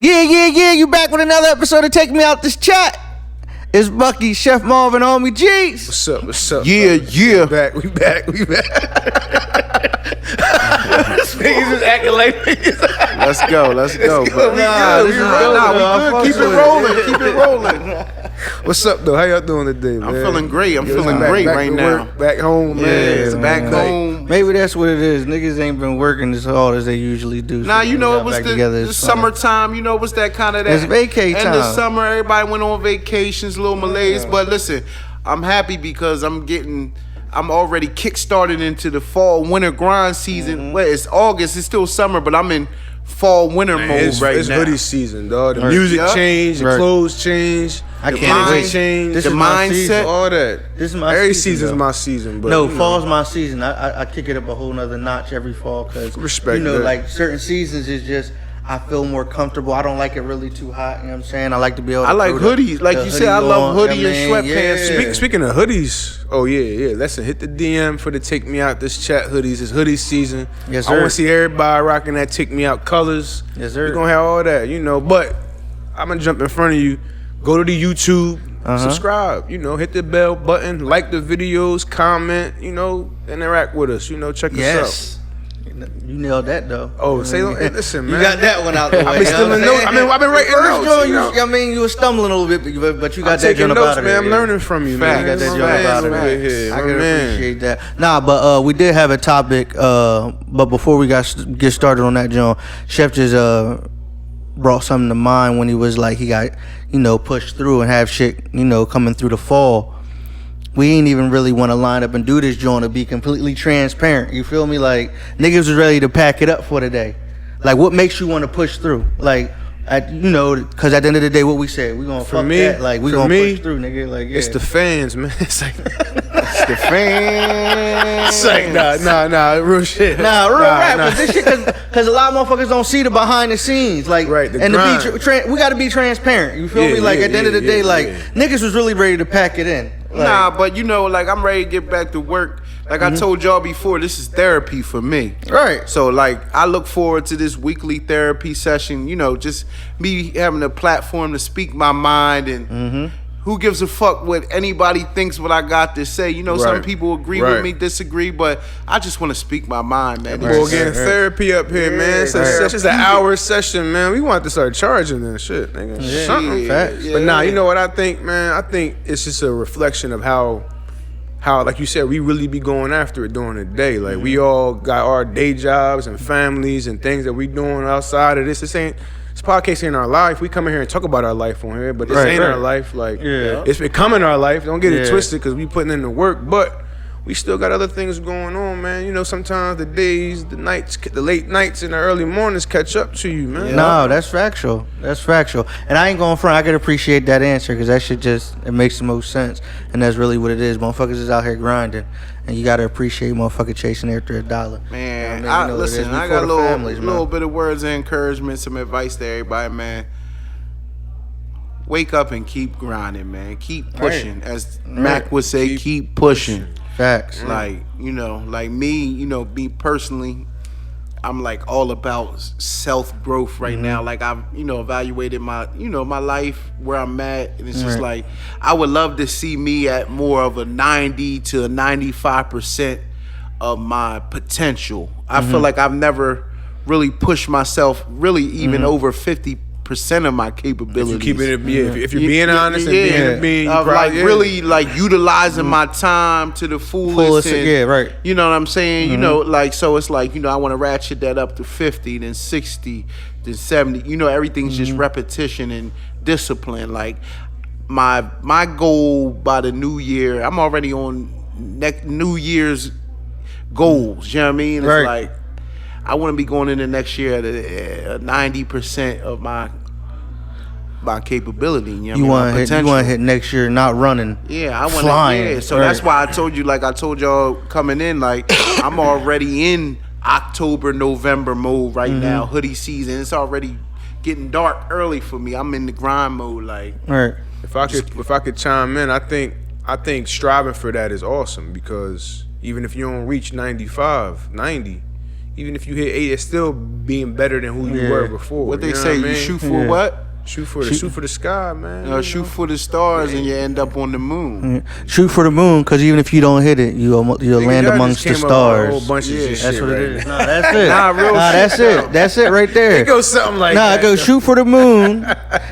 Yeah, you back with another episode of Take Me Out This Chat. It's Bucky, Chef Marvin, homie G's. What's up? Yeah. We back. This nigga's just acting like Let's go. We good. Keep it rolling. What's up, though? How y'all doing today, man? I'm feeling great. I'm feeling great right now. Back home, man. Yeah, back home. Maybe that's what it is. Niggas ain't been working as hard as they usually do. Nah, so you know, it was the summertime. You know, it was that kind of that. It's vacay time. End of summer, everybody went on vacations, little malaise. But listen, I'm happy because I'm already kickstarted into the fall-winter grind season. Well, it's August. It's still summer, but I'm in fall-winter mode it's now. It's hoodie season, dog. The music changed, the clothes changed, I the can't wait. changed, the mindset, all that. This is my every season's my season, but no, fall's my season. I kick it up a whole nother notch every fall because respect. You know, that. like certain seasons is just I feel more comfortable. I don't like it really too hot. You know what I'm saying? I like to be able to I like hoodies. Like you said, I love hoodie and sweatpants. Yeah. Speaking of hoodies, listen, hit the DM for the Take Me Out This Chat hoodies. It's hoodie season. Yes, sir. I want to see everybody rocking that Take Me Out colors. Yes, sir. We're going to have all that, you know. But I'm going to jump in front of you. Go to the YouTube, subscribe, you know, hit the bell button, like the videos, comment, you know, interact with us, you know, check us out. You nailed that though. Oh, listen, man. You got that one out the way. I've been stealing notes. I've been writing notes. You were stumbling a little bit, but you got I'm that taking jump notes, out of man. there. I'm learning from you, man. You got that jump out of there. I can man. appreciate that. Nah, but we did have a topic. But before we get started on that, John, Chef just brought something to mind when he was like he got pushed through and have shit coming through the fall. We ain't even really want to line up and do this joint to be completely transparent. You feel me? Like niggas was ready to pack it up for the day. Like what makes you want to push through? Like because at the end of the day, what we said, we gonna fuck that. Like we gonna push through, nigga. Like it's the fans, man. It's like it's the fans. It's like nah, real shit. Real rap. Cause this shit, cause a lot of motherfuckers don't see the behind the scenes. Like right, and to be we got to be transparent. You feel me? Like at the end of the day, niggas was really ready to pack it in. Like, but like I'm ready to get back to work. Like I told y'all before, this is therapy for me. Right. So like I look forward to this weekly therapy session, just me having a platform to speak my mind and who gives a fuck what anybody thinks what I got to say. Some people agree with me, disagree, but I just want to speak my mind, man. We're getting therapy up here, man. It's just an hour session, man. We want to start charging that shit, nigga. Something. Facts. But you know what I think, man? I think it's just a reflection of how like you said, we really be going after it during the day. Like we all got our day jobs and families and things that we doing outside of this. This podcast ain't our life. We come in here and talk about our life on here, but this ain't our life. Like it's becoming our life. Don't get it twisted because we putting in the work, but we still got other things going on, man. Sometimes the days, the nights, the late nights and the early mornings catch up to you, man. No, that's factual. And I ain't going front. I can appreciate that answer because that shit it makes the most sense. And that's really what it is. Motherfuckers is out here grinding. And you got to appreciate motherfucker chasing after $1. Man, listen, I got a little bit of words of encouragement, some advice to everybody, man. Wake up and keep grinding, man. Keep pushing. As Mac would say, keep pushing. Facts. Like, like me, me personally, I'm like all about self-growth right now. Like I've, evaluated my, my life, where I'm at. And it's just like, I would love to see me at more of a 90 to a 95% of my potential. I feel like I've never really pushed myself really even over 50% of my capabilities. If you're being honest and being really like utilizing my time to the fullest. Right. You know what I'm saying? So it's like, I want to ratchet that up to 50, then 60, then 70. Everything's just repetition and discipline. Like my goal by the new year, I'm already on New Year's goals. You know what I mean? It's like I want to be going into next year at 90% of my capability. You want to hit next year not running. Yeah, I want flying. Yeah, so that's why I told you. Like I told y'all coming in, like I'm already in October, November mode right now. Hoodie season. It's already getting dark early for me. I'm in the grind mode. Like if I could chime in, I think striving for that is awesome because even if you don't reach 95, 90. even if you hit 8, it's still being better than who you were before. What they know say, what I you mean? shoot for what? Shoot for the sky, man. Shoot for the stars and you end up on the moon. Shoot for the moon, because even if you don't hit it, you'll land amongst the stars. A whole bunch of That's shit what right it is. now. No, that's it. That's it. That's it right there. It goes something like that. It goes shoot for the moon,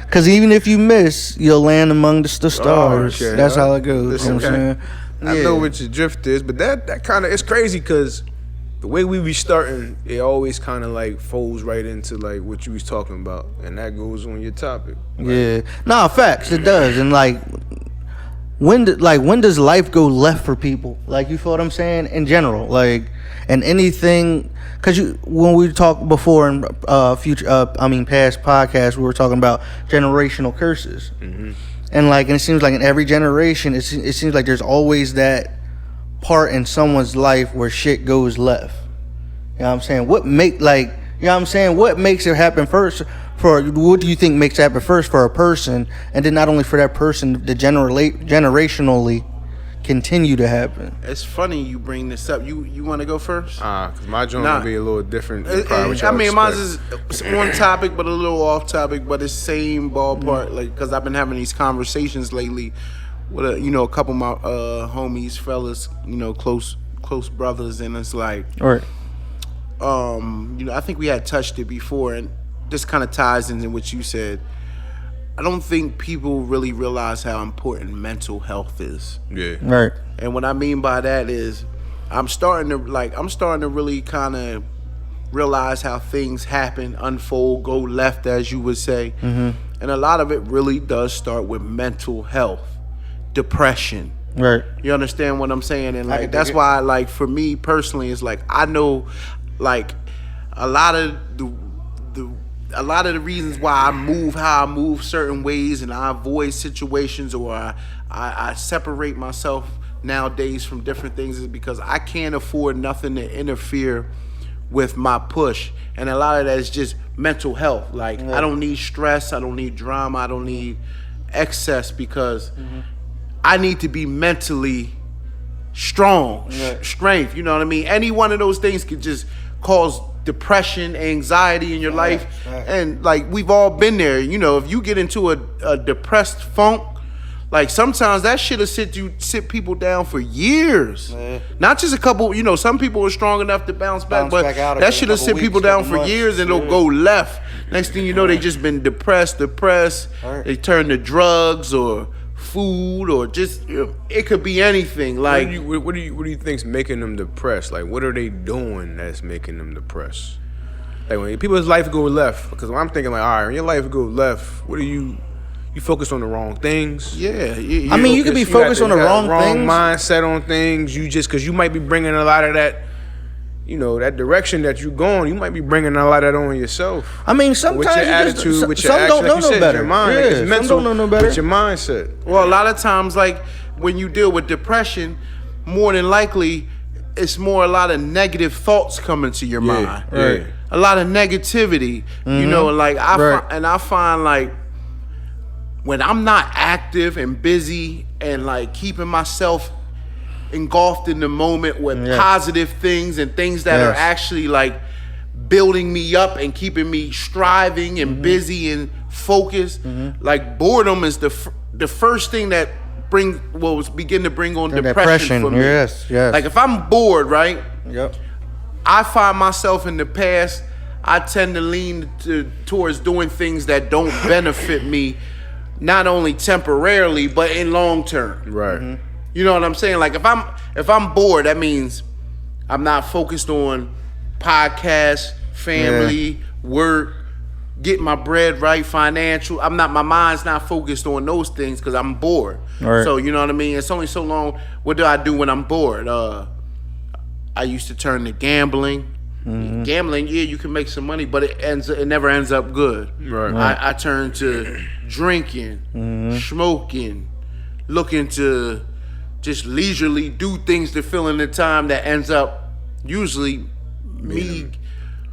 because even if you miss, you'll land amongst the stars. Okay. That's how it goes. Listen, You know what I'm saying? I know what your drift is, but that kind of, it's crazy because the way we be starting, it always kind of like folds right into like what you was talking about, and that goes on your topic. Yeah, nah, facts. It does, and like when does life go left for people? Like, you feel what I'm saying? In general, like, and anything, because when we talked before in past podcasts, we were talking about generational curses, and it seems like in every generation, it seems like there's always that part in someone's life where shit goes left. You know what I'm saying? What makes it happen first? What do you think makes it happen first for a person, and then not only for that person, the generationally continue to happen? It's funny you bring this up. You want to go first? Because my joint will be a little different. Mine's is on topic, but a little off topic, but it's same ballpark. Like, because I've been having these conversations lately with a couple of my homies, fellas, close brothers, and it's like, All right. I think we had touched it before, and this kind of ties into what you said. I don't think people really realize how important mental health is. Yeah. Right. And what I mean by that is, I'm starting to really kind of realize how things happen, unfold, go left, as you would say. Mm-hmm. And a lot of it really does start with mental health. Depression. Right. You understand what I'm saying? And like that's why, like, for me personally, it's like I know, like, a lot of the reasons why I move how I move certain ways, and I avoid situations, or I separate myself nowadays from different things, is because I can't afford nothing to interfere with my push. And a lot of that is just mental health. Like, I don't need stress, I don't need drama, I don't need excess, because I need to be mentally strong, strength, you know what I mean? Any one of those things could just cause depression, anxiety in your life. And like, we've all been there. If you get into a depressed funk, like, sometimes that shit'll sit people down for years. Not just a couple, some people are strong enough to bounce back, but that shit'll sit people down for years, and it'll go left. Next thing you know, they just been depressed. They turn to drugs or food, or just, it could be anything. Like, what do you think's making them depressed? Like, what are they doing that's making them depressed? Like, when people's life go left, because when I'm thinking, like, all right, when your life go left, what are you focus on the wrong things? Yeah. You could be focused on the wrong things. Mindset on things. You just, because you might be bringing a lot of that, that direction that you're going, you might be bringing a lot of that on yourself. Sometimes with your attitude, with your some action, don't know no better. Your mind, Yeah, it's some mental, don't know no better. with your mindset. Well, a lot of times, like, when you deal with depression, more than likely, it's more a lot of negative thoughts coming to your mind. Right. A lot of negativity, and like, I find like, when I'm not active and busy and like keeping myself engulfed in the moment with positive things and things that are actually like building me up and keeping me striving and busy and focused, like, boredom is the first thing that begin to bring on depression for me. Yes. Like, if I'm bored, right? Yep. I find myself in the past, I tend to lean towards doing things that don't benefit me, not only temporarily, but in long term. Right. You know what I'm saying? Like, if I'm bored, that means I'm not focused on podcasts, family, work, getting my bread right, financial. My mind's not focused on those things because I'm bored. Right. So, you know what I mean? It's only so long. What do I do when I'm bored? I used to turn to gambling. Mm-hmm. Gambling, you can make some money, but it never ends up good. Right. I turn to drinking, smoking, looking to just leisurely do things to fill in the time that ends up usually me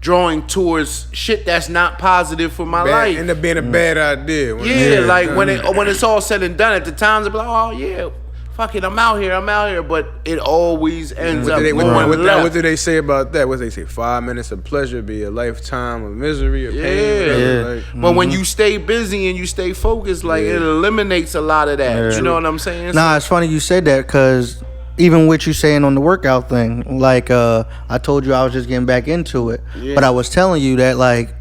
drawing towards shit that's not positive for my life. End up being a bad idea. When it's all said and done, at the times I'll be like, oh yeah, if fuck it, I'm out here, but it always ends up going what left. do they say about that? What do they say? 5 minutes of pleasure be a lifetime of misery or pain. Yeah. Like, But when you stay busy and you stay focused, like it eliminates a lot of that. You know what I'm saying? Nah, it's funny you said that because even with you saying on the workout thing, like I told you I was just getting back into it, but I was telling you that like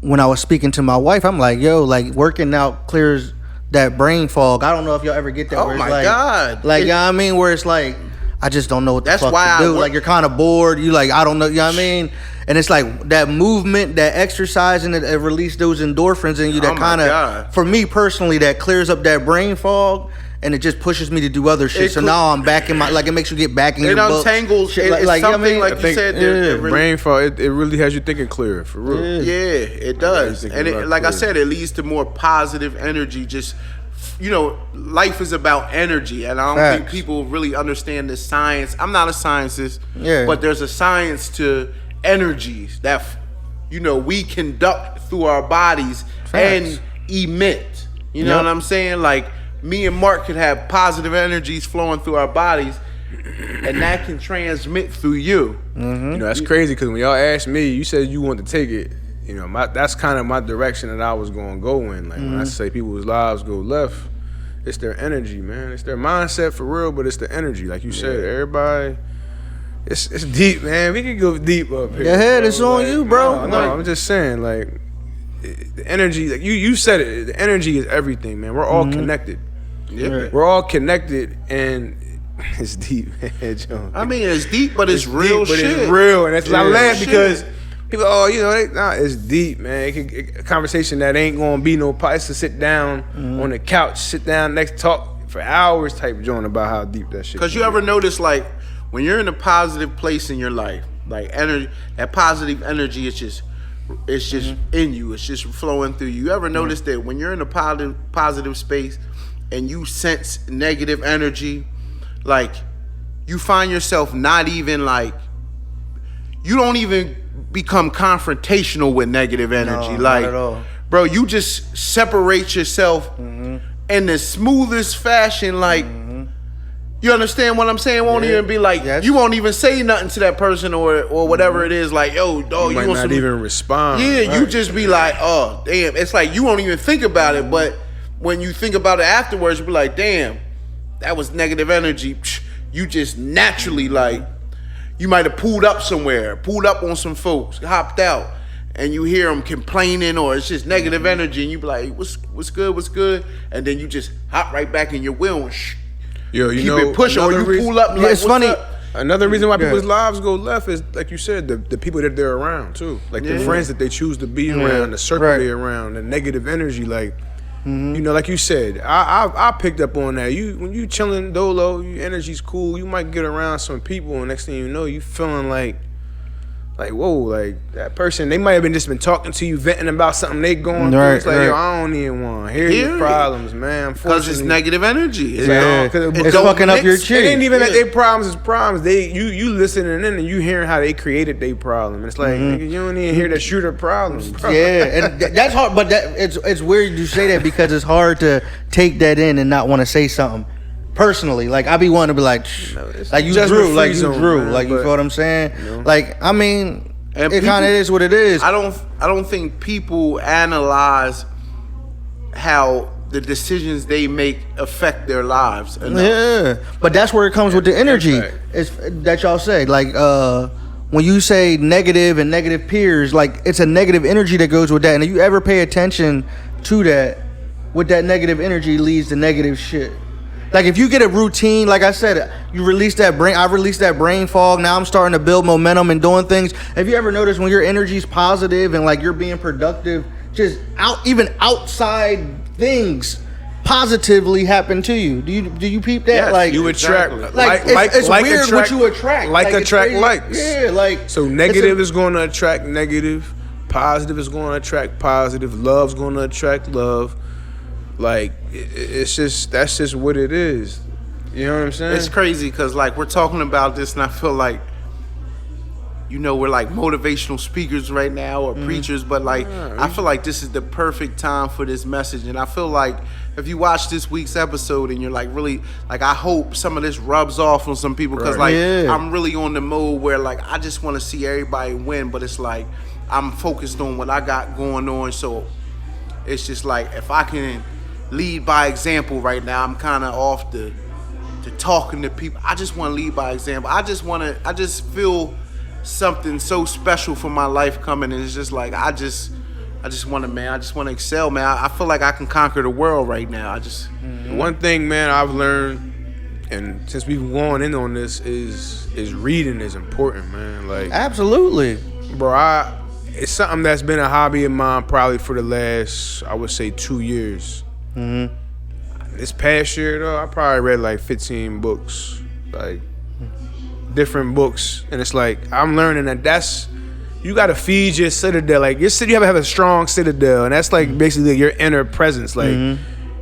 when I was speaking to my wife, I'm like, yo, like working out clears that brain fog. I don't know if y'all ever get that. Oh where it's my like, God. Like, you know what I mean? Where it's like, I just don't know what the That's fuck why to do. I Like, you're kind of bored. You like, I don't know. You know what I mean? And it's like that movement, that exercise, and it release those endorphins in you that kind of, for me personally, that clears up that brain fog. And it just pushes me to do other shit. So now I'm back in my, like, it makes you get back in your book. It untangles. Shit, It's like, something you know what I mean? like you said. brain fog, it really has you thinking clear, for real. Yeah, it does. And it, like I clear. said, it leads to more positive energy. Just, you know, life is about energy. And I don't think people really understand the science. I'm not a scientist, but there's a science to energies that, you know, we conduct through our bodies and emit. You know what I'm saying? Like, me and Mark could have positive energies flowing through our bodies, and that can transmit through you. Mm-hmm. You know, that's crazy because when y'all asked me, you said you wanted to take it. You know, that's kind of my direction that I was going to go in. Like when I say people's lives go left, it's their energy, man. It's their mindset for real, but it's the energy. Like you said, everybody. It's deep, man. We can go deep up here. Your head is on you, bro. No, I'm just saying, like the energy. Like you said it. The energy is everything, man. We're all connected. Yeah, we're all connected, and it's deep, man. John. I mean, it's deep, but it's real deep, shit. But it's real, and that's I laugh because people, you know, it's deep, man. A conversation that ain't gonna be no place to sit down on the couch, sit down next, talk for hours, type joint about how deep that shit. Because you ever notice, like, when you're in a positive place in your life, like energy, that positive energy is just. It's just in you. It's just flowing through you. You ever notice that when you're in a positive space and you sense negative energy, like you find yourself not even like, you don't even become confrontational with negative energy. No, like, not at all. Bro, you just separate yourself in the smoothest fashion. Like, you understand what I'm saying? Won't even be like, you won't even say nothing to that person or whatever it is. Like, yo, dog, you might not even respond. Yeah, you just be like, oh, damn. It's like you won't even think about it, but when you think about it afterwards, you be like, damn, that was negative energy. You just naturally, like, you might have pulled up somewhere, pulled up on some folks, hopped out, and you hear them complaining or it's just negative energy, and you be like, what's good? And then you just hop right back in your wheel and yo, you keep know, it pushing, or you pull up and like, it's what's funny. up? Another reason why people's lives go left is, like you said, the people that they're around too. Like the friends that they choose to be around, the circle they're around, the negative energy. Like, you know, like you said, I picked up on that. When you chilling dolo, your energy's cool. You might get around some people, and next thing you know, you feeling like whoa, like that person, they might have just been talking to you, venting about something they going through. It's like, yo, I don't even want to hear your problems, man. Because it's negative energy. It's fucking up your chick. It ain't even that they problems is problems. You listening in and you hearing how they created their problem. And it's like, nigga, you don't even hear that shooter problem, bro. Yeah, and that's hard, but it's weird you say that because it's hard to take that in and not want to say something. Personally, like I be wanting to be like you drew, man, you feel what I'm saying? You know? Like, I mean, and it kind of is what it is. I don't think people analyze how the decisions they make affect their lives enough. Yeah, but that's where it comes with the energy. It's that y'all say, like when you say negative and negative peers, like it's a negative energy that goes with that. And if you ever pay attention to that, with that negative energy leads to negative shit. Like if you get a routine, like I said, you release that brain. I released that brain fog. Now I'm starting to build momentum and doing things. Have you ever noticed when your energy's positive and like you're being productive, just even outside things positively happen to you? Do you peep that? Yes, like you attract, it's weird what you attract. Like attract likes. Yeah, like so negative is going to attract negative. Positive is going to attract positive. Love's going to attract love. Like it's just that's just what it is. You know what I'm saying? It's crazy because like we're talking about this, and I feel like we're like motivational speakers right now or preachers, but like I feel like this is the perfect time for this message. And I feel like if you watch this week's episode and you're like really like, I hope some of this rubs off on some people, because I'm really on the mode where like I just want to see everybody win, but it's like I'm focused on what I got going on. So it's just like if I can lead by example right now, I'm kind of off the talking to people. I just want to lead by example. I just feel something so special for my life coming, and it's just like I just want to excel, man. I feel like I can conquer the world right now. One thing, man, I've learned, and since we've gone in on this, is reading is important, man. Like absolutely, bro. It's something that's been a hobby of mine probably for the last, I would say, 2 years. This past year, though, I probably read like 15 books, like different books, and it's like I'm learning that you got to feed your citadel. Like your city, you have to have a strong citadel, and that's like basically your inner presence. Like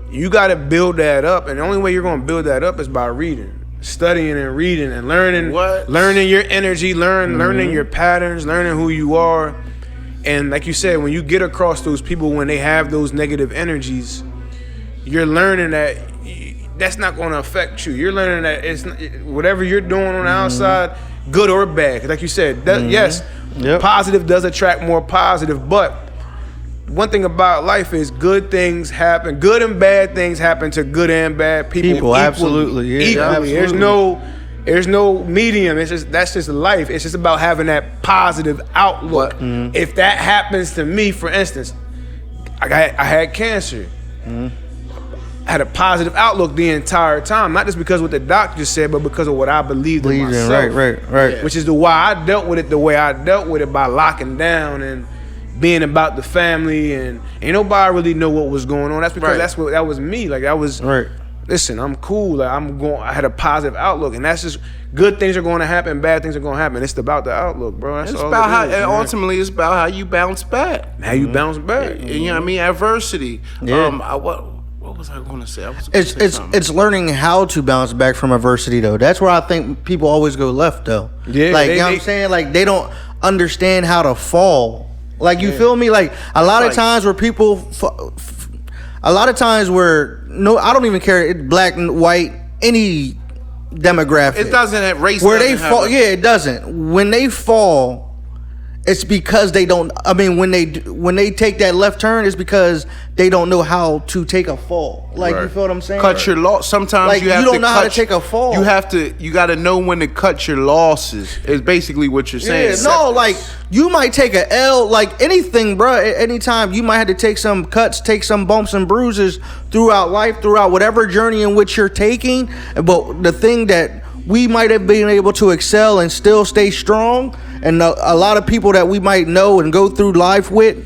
you got to build that up, and the only way you're gonna build that up is by reading, studying, and reading, and learning your energy, learning your patterns, learning who you are. And like you said, when you get across those people when they have those negative energies, you're learning that that's not going to affect you. You're learning that it's whatever you're doing on the outside, good or bad. 'Cause like you said, yes, positive does attract more positive. But one thing about life is good things happen. Good and bad things happen to good and bad people. Absolutely. Yeah, equally. absolutely. There's no medium. That's just life. It's just about having that positive outlook. If that happens to me, for instance, I had cancer. I had a positive outlook the entire time, not just because of what the doctor said, but because of what I believed in myself. Right. Which is why I dealt with it the way I dealt with it, by locking down and being about the family, and ain't nobody really know what was going on. That's because that was me. Like that was. Listen, I'm cool. Like I had a positive outlook, and that's just good things are going to happen, bad things are going to happen. It's about the outlook, bro. That's all it is, and ultimately it's about how you bounce back. How you bounce back. You know what I mean? Adversity. Yeah. What was I going to say? It's learning how to bounce back from adversity, though. That's where I think people always go left, though. Yeah, like you know what I'm saying, like they don't understand how to fall. Like you feel me? Like a lot of times where people. A lot of times where I don't even care. It's black and white, any demographic. It doesn't have race. Where they fall, it doesn't. When they fall, it's because they don't. I mean, when they take that left turn, it's because they don't know how to take a fall. Like you feel what I'm saying? Cut your loss. Sometimes like, you have don't know how to take a fall. You got to know when to cut your losses. Is basically what you're saying. Yeah, no, like you might take a L, like anything, bro. At any time, you might have to take some cuts, take some bumps and bruises throughout life, throughout whatever journey in which you're taking. But the thing that we might have been able to excel and still stay strong, and a lot of people that we might know and go through life with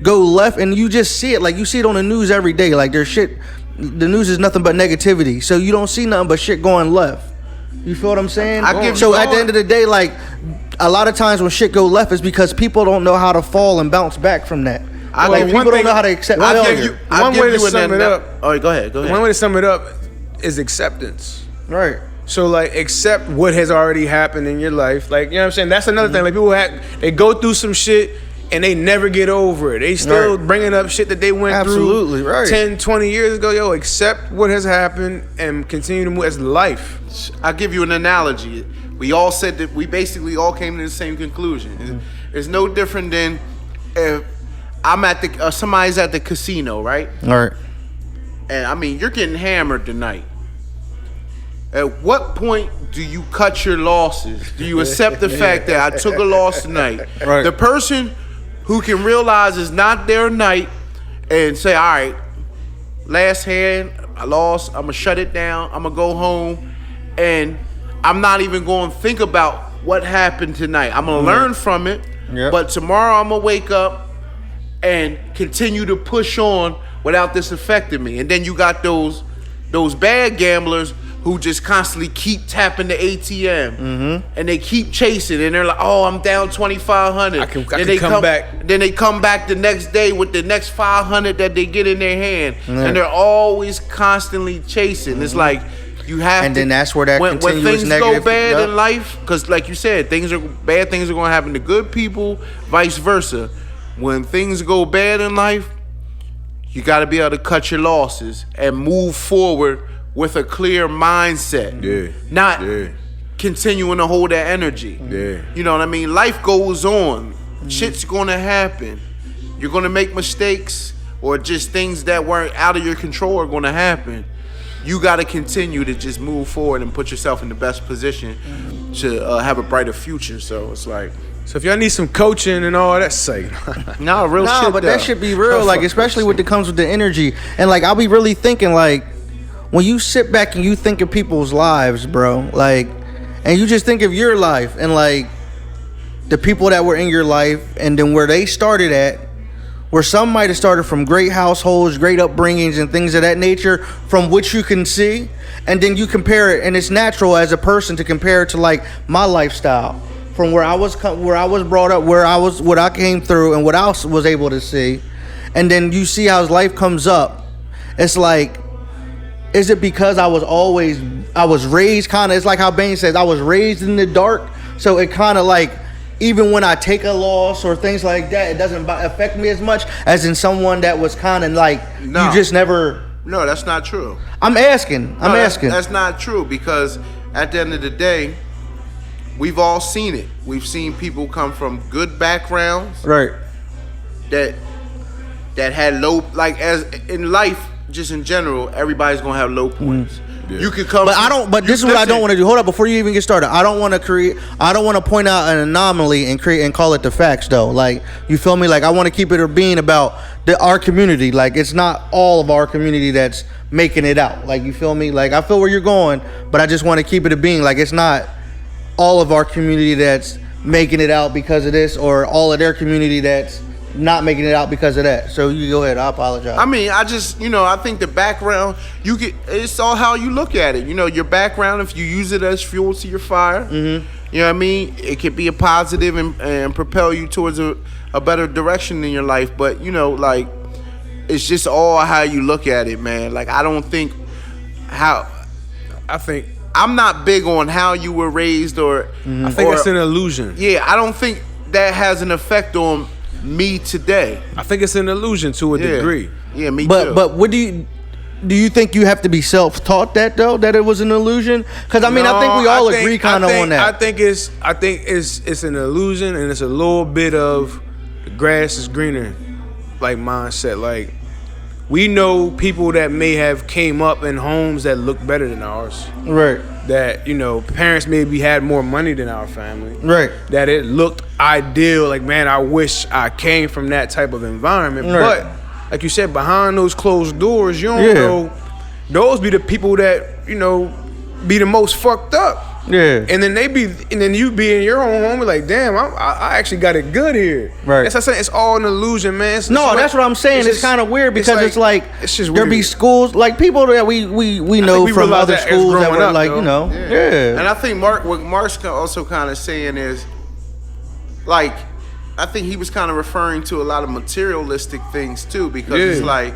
go left, and you just see it. Like you see it on the news every day. Like there's shit. The news is nothing but negativity, so you don't see nothing but shit going left. You feel what I'm saying? So at the end of the day, like a lot of times when shit go left, is because people don't know how to fall and bounce back from that. People don't know how to accept failure. One way to sum it up. Oh, go ahead. One way to sum it up is acceptance. Right. So like accept what has already happened in your life. Like, you know what I'm saying? That's another thing. Like people they go through some shit and they never get over it. They still bringing up shit that they went through 10, 20 years ago. Yo, accept what has happened and continue to move as life. I'll give you an analogy. We all said that we basically all came to the same conclusion. It's no different than if I'm at somebody's at the casino, right? All right. And I mean, you're getting hammered tonight. At what point do you cut your losses? Do you accept the fact that I took a loss tonight? Right. The person who can realize it's not their night and say, all right, last hand, I lost, I'm going to shut it down, I'm going to go home, and I'm not even going to think about what happened tonight. I'm going to learn from it, but tomorrow I'm going to wake up and continue to push on without this affecting me. And then you got those bad gamblers who just constantly keep tapping the ATM, and they keep chasing, and they're like, "Oh, I'm down 2,500." I can come back. Then they come back the next day with the next 500 that they get in their hand, and they're always constantly chasing. It's like You have and to, then that's where that when continuous things negative. go bad Yup. in life, because like you said, bad things are going to happen to good people, vice versa. When things go bad in life, you got to be able to cut your losses and move forward with a clear mindset. Yeah. Not Yeah. continuing to hold that energy. Yeah. You know what I mean? Life goes on. Shit's going to happen. You're going to make mistakes, or just things that weren't out of your control are going to happen. You got to continue to just move forward and put yourself in the best position to have a brighter future. So it's like, So if y'all need some coaching and all that, say. nah, real Nah, shit. but though. that should be real, like especially when it comes with the energy. And like I'll be really thinking, like when you sit back and you think of people's lives, bro, like, and you just think of your life and like the people that were in your life, and then where they started at, where some might have started from great households, great upbringings, and things of that nature, from which you can see, and then you compare it, and it's natural as a person to compare it to like my lifestyle, from where I was brought up, what I came through, and what I was able to see, and then you see how his life comes up. It's like, is it because I was raised kind of? It's like how Bane says, I was raised in the dark, so it kind of like, even when I take a loss or things like that, it doesn't affect me as much as in someone that was kind of like, No. you just never. No, that's not true. I'm asking. That's not true, because at the end of the day, we've all seen it. We've seen people come from good backgrounds Right. that had low, like, as in life, just in general, everybody's gonna have low points. Yeah. You could come, But I don't. But this is what I don't want to do. Hold up, before you even get started, I don't want to point out an anomaly and call it the facts though. Like, you feel me? Like, I want to keep it a being about our community. Like, it's not all of our community that's making it out. Like, you feel me? Like, I feel where you're going, but I just want to keep it a being. Like, it's not all of our community that's making it out because of this, or all of their community that's not making it out because of that. So you go ahead. I apologize. I mean, I just, I think the background, it's all how you look at it. Your background, if you use it as fuel to your fire, you know what I mean? It could be a positive and propel you towards a better direction in your life. But, like, it's just all how you look at it, man. Like, I don't think I'm not big on how you were raised, or I think it's an illusion. Yeah, I don't think that has an effect on me today. I think it's an illusion to a degree. Yeah, me too. But what do you think you have to be self-taught that it was an illusion? Because I mean, I think we all agree kind of on that. I think it's an illusion, and it's a little bit of the grass is greener, like mindset. Like, we know people that may have came up in homes that look better than ours. Right. That, parents maybe had more money than our family. Right. That it looked ideal. Like, man, I wish I came from that type of environment. Right. But like you said, behind those closed doors, you don't know. Those be the people that, be the most fucked up. Yeah. And then you be in your own home, like, damn, I actually got it good here. Right. That's what I'm saying. It's all an illusion, man. That's what I'm saying. It's kind of weird because it's like it's just there be weird. schools, like people that we know we from realized other that as schools that growing were up, like, though. yeah. And I think what Mark's also kind of saying is, like, I think he was kind of referring to a lot of materialistic things too, because it's like,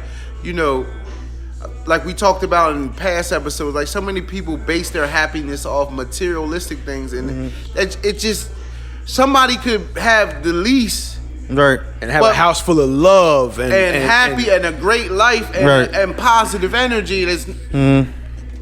like we talked about in past episodes, like so many people base their happiness off materialistic things, and it just, somebody could have the least, Right. And have a house full of love and happy and a great life and positive energy. And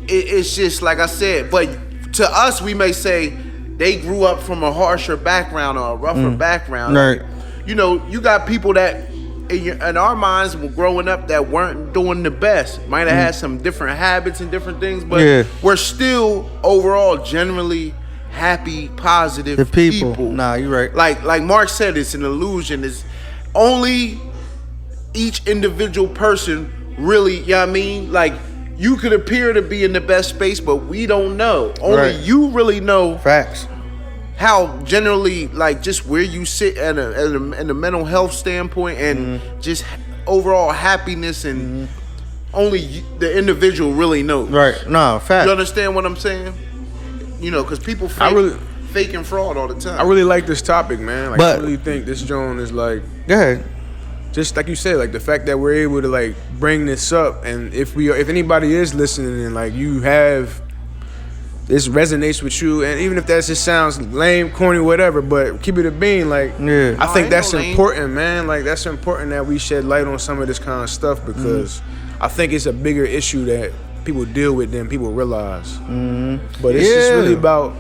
it's just like I said, but to us, we may say they grew up from a harsher background or a rougher background. Right. You got people that in our minds were growing up that weren't doing the best. Might have had some different habits and different things, but we're still overall generally happy, positive people. Nah, you're right. Like Mark said, it's an illusion. It's only each individual person really, you know what I mean? Like, you could appear to be in the best space, but we don't know. Only you really know. Facts. How generally, like, just where you sit in a mental health standpoint and just overall happiness, and only the individual really knows. Right. No, facts. You understand what I'm saying? Because people fake and fraud all the time. I really like this topic, man. Like, But- I really think this Joan is like, Go ahead. just like you said, like the fact that we're able to like bring this up, and if anybody is listening and like you have this resonates with you, and even if that just sounds lame, corny, whatever, but keep it a bean. Like, I think that's important, man. Like, that's important that we shed light on some of this kind of stuff because I think it's a bigger issue that people deal with than people realize. But it's just really about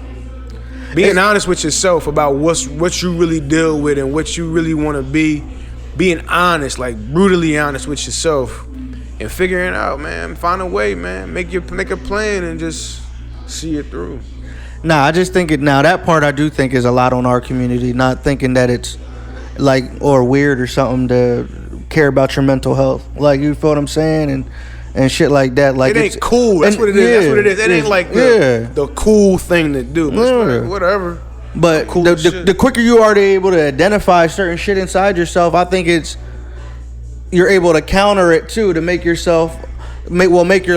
being honest with yourself about what you really deal with and what you really want to be. Being honest, like brutally honest with yourself, and figuring out, man. Find a way, man. Make a plan and just see it through. Nah, I just think that part I do think is a lot on our community, not thinking that it's like or weird or something to care about your mental health. Like, you feel what I'm saying? And shit like that. Like, it ain't cool. That's what it is. That's what it is. It ain't like the cool thing to do. Like, whatever. But the quicker you are able to identify certain shit inside yourself, I think you're able to counter it too, to make your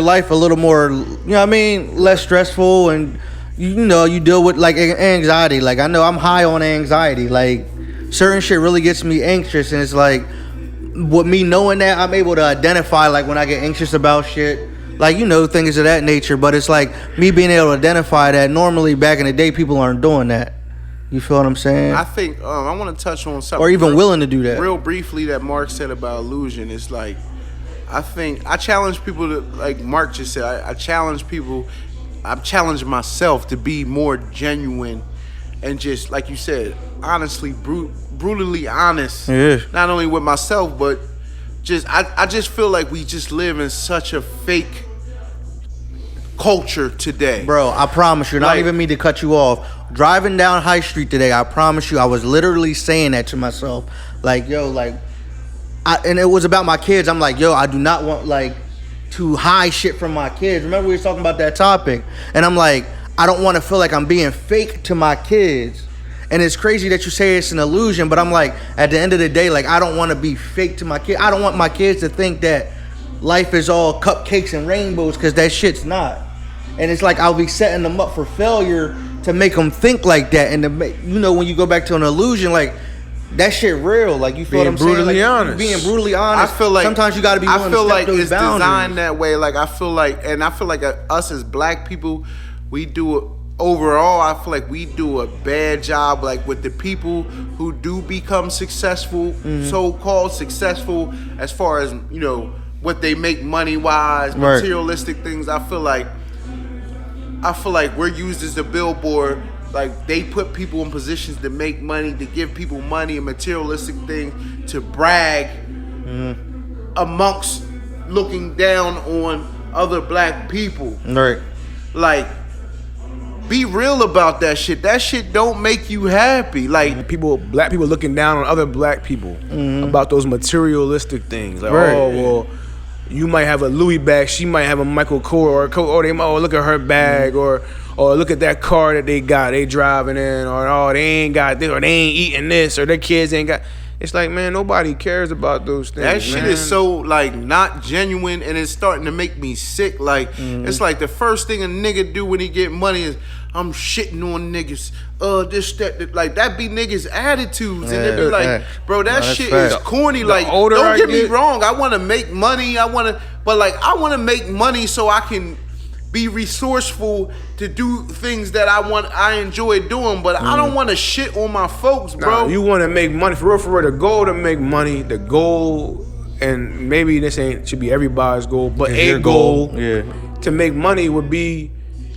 life a little more, you know what I mean, less stressful, and you deal with like anxiety. Like, I know I'm high on anxiety. Like, certain shit really gets me anxious, and it's like, with me knowing that, I'm able to identify like when I get anxious about shit, like, things of that nature. But it's like me being able to identify that. Normally back in the day, people aren't doing that. You feel what I'm saying? I think I want to touch on something, or even willing to do that. Real briefly, that Mark said about illusion. It's like, I think I challenge people to, like Mark just said, I challenge people. I've challenged myself to be more genuine and just, like you said, honestly, brutally honest. Yeah. Not only with myself, but just I just feel like we just live in such a fake culture today. Bro, I promise you, not even me to cut you off. Driving down High Street today, I promise you, I was literally saying that to myself. Like, yo, like, and it was about my kids. I'm like, yo, I do not want, like, to hide shit from my kids. Remember we were talking about that topic? And I'm like, I don't want to feel like I'm being fake to my kids. And it's crazy that you say it's an illusion, but I'm like, at the end of the day, like, I don't want to be fake to my kids. I don't want my kids to think that life is all cupcakes and rainbows, because that shit's not. And it's like I'll be setting them up for failure to make them think like that. And to make, when you go back to an illusion, like, that shit real. Like, you feel what I'm saying? Brutally honest. Being brutily honest. I feel like sometimes you got to be willing to step those boundaries. I feel like it's designed that way. Like, I feel like us as black people, we do it. Overall, I feel like we do a bad job, like, with the people who do become successful, so-called successful, as far as, what they make money-wise, materialistic things. I feel like we're used as a billboard. Like, they put people in positions to make money, to give people money and materialistic things, to brag amongst looking down on other black people. Right. Like, be real about that shit. That shit don't make you happy. Like, black people looking down on other black people about those materialistic things. Like, right. Oh, well, you might have a Louis bag, she might have a Michael Kors or a coat. Or they might, look at her bag, or look at that car that they driving in, or they ain't got this, or they ain't eating this, or their kids ain't got. It's like, man, nobody cares about those things. That shit is so, like, not genuine, and it's starting to make me sick. Like, it's like the first thing a nigga do when he get money is, I'm shitting on niggas. That. Like, that be niggas' attitudes. And they be like, bro, that shit is corny. Like, don't get me wrong. I want to make money. But, like, I want to make money so I can be resourceful to do things that I enjoy doing, but I don't want to shit on my folks, bro. Nah, you want to make money for real. The goal to make money, the goal, and maybe this should be everybody's goal, but a goal to make money would be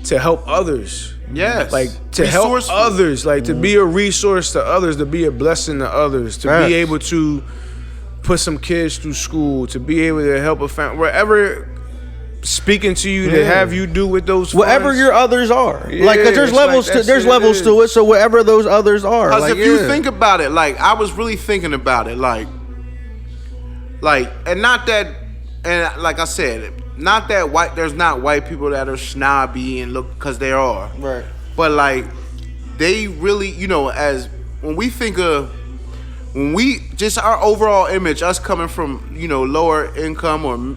to help others. Yes, like to help others, like to be a resource to others, to be a blessing to others, to be able to put some kids through school, to be able to help a family, wherever. Speaking to you to have you do with those whatever your others are, like, cause there's levels to it, so whatever those others are, because if you think about it, like, I was really thinking about it, like and not that, and like I said, not that there's not white people that are snobby and look, because there are, right, but like, they really, as when we think of, just our overall image, us coming from, lower income or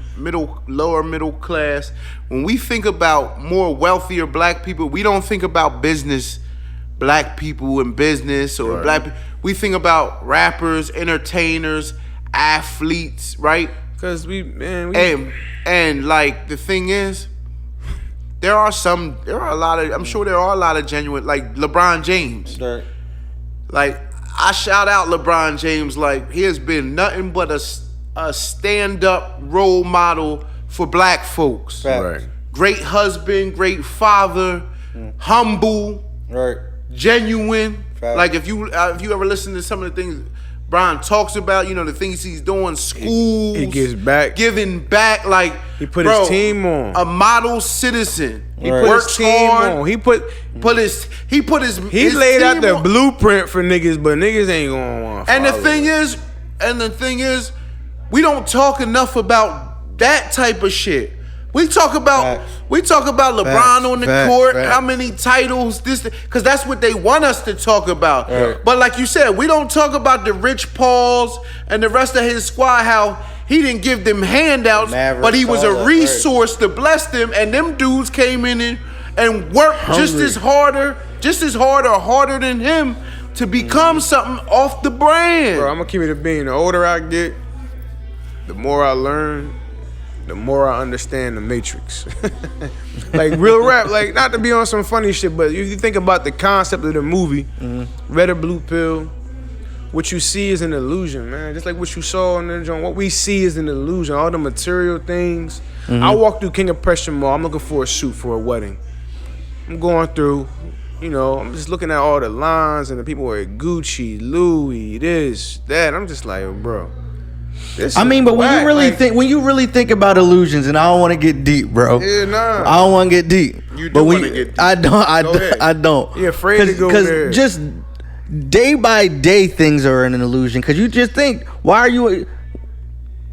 lower middle class, when we think about more wealthier black people, we don't think about business, black people in business, or black people. We think about rappers, entertainers, athletes, right? Because and like, the thing is, there are a lot of, I'm sure there are a lot of genuine, like LeBron James. Right. Like, I shout out LeBron James. Like, he has been nothing but a stand-up role model for black folks. Right. Great husband, great father, humble, Right. genuine. Fact. Like, if you ever listen to some of the things Brian talks about, you know, the things he's doing, schools. He gives back. Giving back, like, He put his team on. A model citizen. He Right. put Works his team hard. on. He His laid out team the on. blueprint for niggas, but niggas ain't gonna want to And the follow thing is, we don't talk enough about that type of shit. We talk about Facts. LeBron Facts. on the Facts. court, Facts. how many titles, because that's what they want us to talk about. Right. But like you said, we don't talk about the Rich Pauls and the rest of his squad, how he didn't give them handouts, Mavericks, but he was all a that, resource to bless them, and them dudes came in and worked just Hungry. as hard or harder than him to become something off the brand. Bro, I'm gonna keep it a bean. The older I get, the more I learn, the more I understand the Matrix. Like real rap, like not to be on some funny shit, but if you think about the concept of the movie, Red or Blue Pill, what you see is an illusion, man. Just like what you saw in the joint, what we see is an illusion. All the material things. I walk through King of Prussia Mall. I'm looking for a suit for a wedding. I'm going through, you know, I'm just looking at all the lines and the people wear Gucci, Louis, this, that. I'm just like, bro. This I is mean, but when whack. you really Like, think about illusions, and I don't want to get deep, bro. Yeah, nah. I don't want to get deep. You do But wanna get deep. I don't. Go ahead. I don't. You're afraid to go there. Just day by day, things are an illusion. Because you just think, why are you?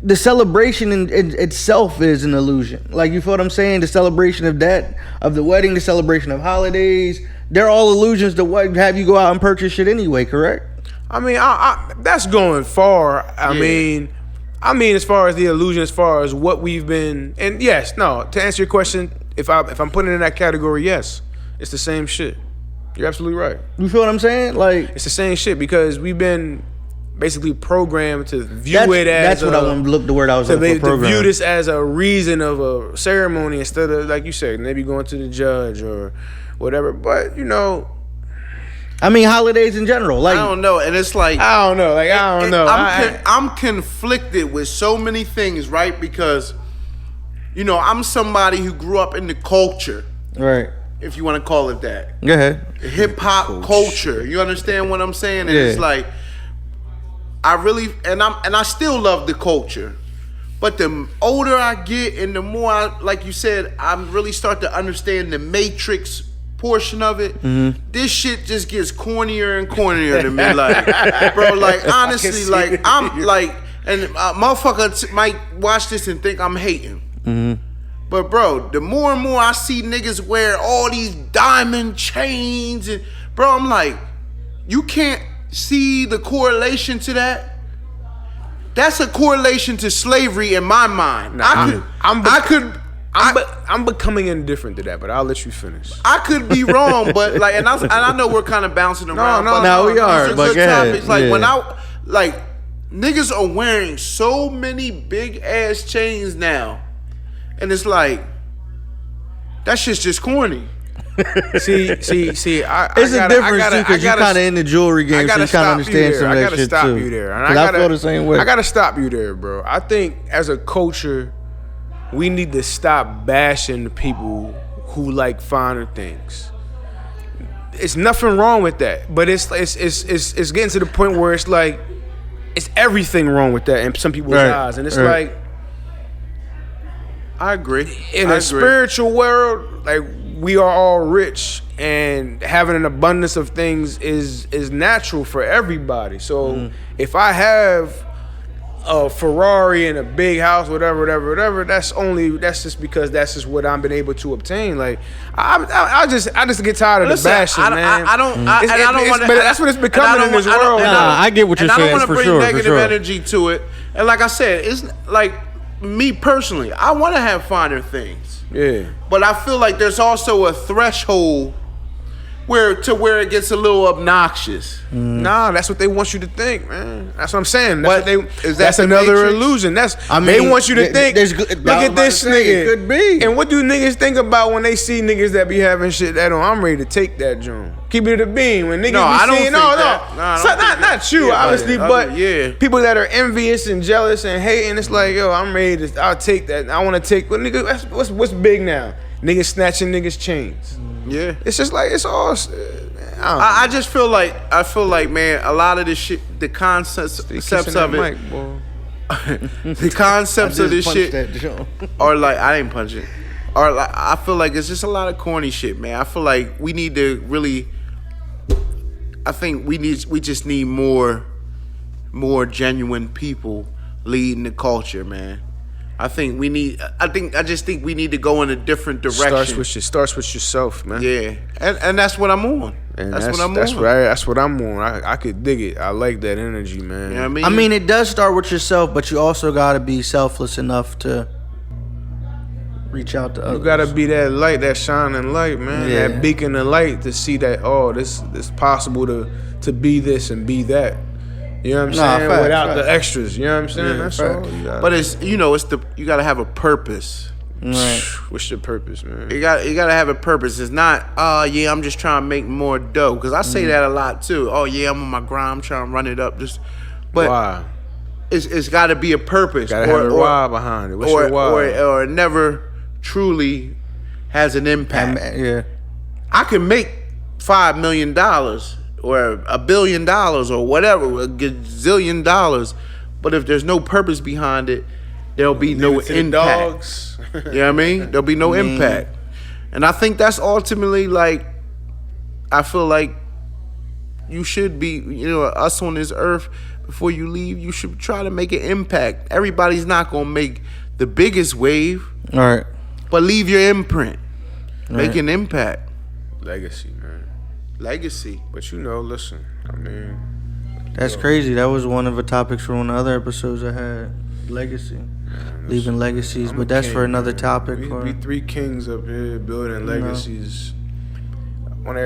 The celebration in itself is an illusion. Like, you feel what I'm saying? The celebration of that, of the wedding, the celebration of holidays, they're all illusions to what have you go out and purchase shit anyway. Correct? I mean, I that's going far. I mean, as far as the illusion, as far as what we've been, and yes, no. To answer your question, if I'm putting it in that category, yes, it's the same shit. You're absolutely right. You feel what I'm saying? Like, It's the same shit because we've been basically programmed to view that's, it as that's what I want to look the word I was looking for. to view Program. this as a reason of a ceremony instead of, like you said, maybe going to the judge or whatever. But you know, I mean, holidays in general. Like, I don't know, and it's like I don't know. Like I don't know. I'm conflicted with so many things, right? Because, you know, I'm somebody who grew up in the culture, right? if you want to call it that, Go ahead. hip hop culture. You understand what I'm saying? And Yeah. it's like, I really, and I still love the culture, but the older I get and the more I, like you said, I really start to understand the Matrix portion of it. This shit just gets cornier and cornier to me. Like, bro, like honestly, see like it. I'm like, and motherfucker might watch this and think I'm hating. But bro, the more and more I see niggas wear all these diamond chains, and bro, I'm like, you can't see the correlation to that. That's a correlation to slavery in my mind. I'm becoming indifferent to that, but I'll let you finish. I could be wrong, but like, and I know we're kind of bouncing around. but no, we are, these but good go ahead, topics. Like yeah. when like niggas are wearing so many big ass chains now, and it's like that shit's just corny. See. It's a difference too, because you're kind of in the jewelry game, so you kind of understand some of that shit too. I gotta stop you there. And 'Cause I feel the same way. I gotta stop you there, bro. I think as a culture, we need to stop bashing the people who like finer things. It's nothing wrong with that, but it's getting to the point where it's like it's everything wrong with that in some people's eyes, and it's like, I agree. in a spiritual world, like we are all rich, and having an abundance of things is natural for everybody. So if I have a Ferrari and a big house, whatever, that's just because that's just what I've been able to obtain. Like I just get tired of the bashing, man. I don't want to. But that's what it's becoming in this world. I get what you're and saying, I don't for want to sure, bring for negative sure. energy to it. And like I said, it's like me personally. I want to have finer things. Yeah. But I feel like there's also a threshold where it gets a little obnoxious. Nah, that's what they want you to think, man. That's what I'm saying. But That's another Matrix? illusion. I They mean, want you to think. Look at this nigga. It could be. And what do niggas think about when they see niggas that be having shit that on? I'm ready to take that joint. Keep it a bean. When niggas No, be I don't seeing, think that. No, I don't So, think not that. you, Yeah, obviously, yeah, but yeah. people that are envious and jealous and hating. It's like, yo, I'm ready to. I'll take that. I want to take. What nigga? What's big now? Niggas snatching niggas chains. Yeah. It's just like it's all. I just feel like man, a lot of this shit, the concepts of it, the concepts of this shit are like, I didn't punch it. Or like, I feel like it's just a lot of corny shit, man. I feel like we need to really. I think we just need more genuine people leading the culture, man. I just think we need to go in a different direction. Starts with yourself, man. Yeah, and that's what I'm on. That's what I'm on. That's what I'm on. I could dig it. I like that energy, man. You know what I mean? I mean, it does start with yourself, but you also got to be selfless enough to reach out to others. You gotta be that light, that shining light, man. Yeah. That beacon of light to see that this possible to be this and be that. You know what I'm saying? Facts, Without facts. the extras. You know what I'm saying? Yeah, That's facts. all. But it's you gotta have a purpose. Right. What's your purpose, man? You gotta have a purpose. It's not, yeah, I'm just trying to make more dough. Because I say that a lot too. Oh yeah, I'm on my grind. I'm trying to run it up. But why? It's got to be a purpose. Gotta have a why behind it. What's your why? Or it never truly has an impact. Yeah. I can make $5 million or $1 billion or whatever, a gazillion dollars, but if there's no purpose behind it, there'll be no impact. Dogs. You know what I mean? There'll be no impact. And I think that's ultimately like, I feel like you should be, us on this earth, before you leave, you should try to make an impact. Everybody's not going to make the biggest wave. All right. But leave your imprint. Make an impact. Legacy, man. Legacy. But listen, I mean, That's crazy. That was one of the topics from one of the other episodes I had. Legacy. Leaving legacies. But that's for another topic. We three kings up here building legacies.